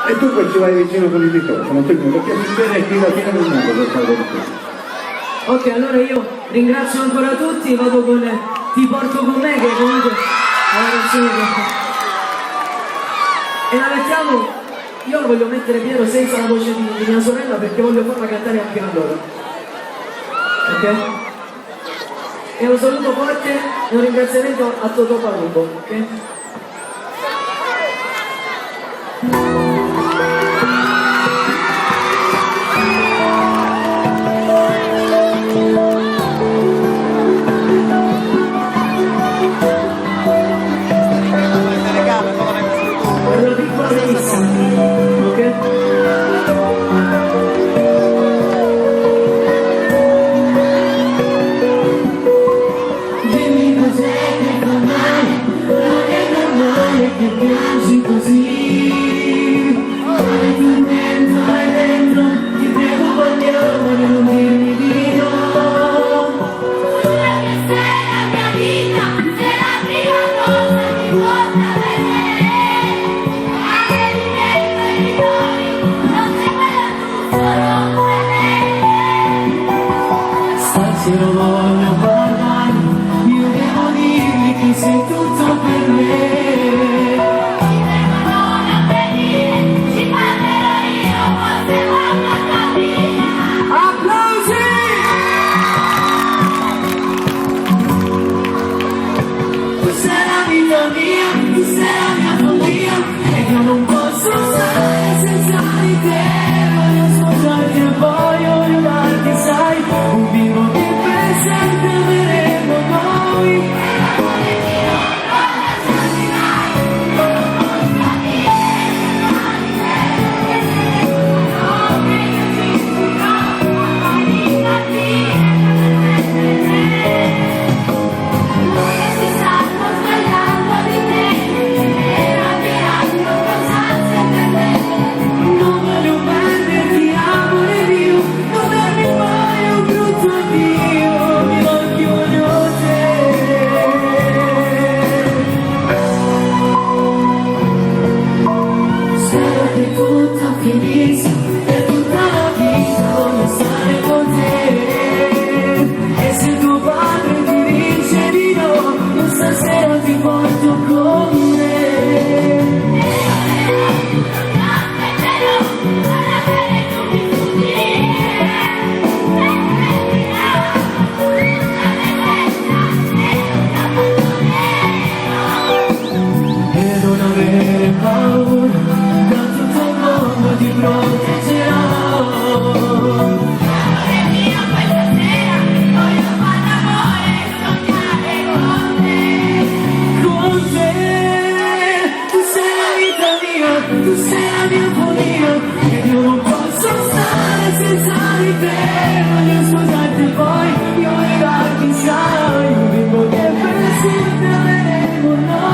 E tu poi ci vai vicino con il microfono, perché si vede qui la fine del mondo per fare questo. Ok, allora io ringrazio ancora tutti, vado con Ti porto con me, che comunque è una canzone che... E la mettiamo, io la voglio mettere pieno senza la voce di mia sorella perché voglio farla cantare anche a loro. Ok? E un saluto forte e un ringraziamento a Totò Palumbo, ok? Se non voglio parlare, io devo dirgli che sei tutto per me. Ti prego non avvenire, ci parlerò io, forse mamma capire. Applausi! Tu sei la vita mia, tu sei la mia follia, e io non posso stare senza di te. Voglio sposarti e voglio aiutarti, sai, un bimbo che sempre ameremo noi. Per tutta la vita voglio stare con te. E se tuo padre ti dice di no, io stasera ti porto con me. E non avere paura, ti proteggerò. Amore mio, questa sera voglio fare l'amore e sognare con te. Con te, tu sei la vita mia, tu sei la mia follia, e io non posso stare senza di te. Voglio sposarti e poi io arrivarti, sai, un bimbo che per sempre avremo noi.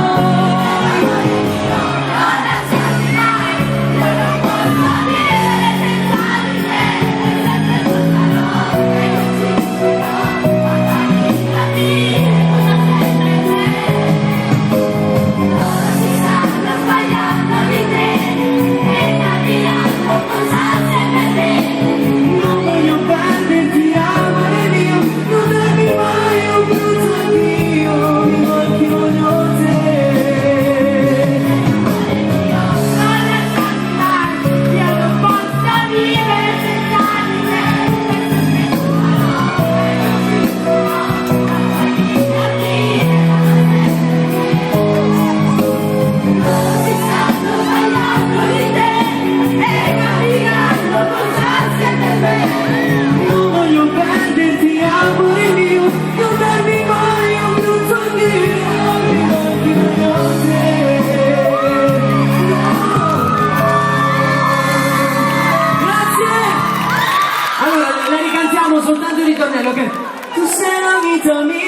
Soltanto il ritornello che tu sei la vita mia.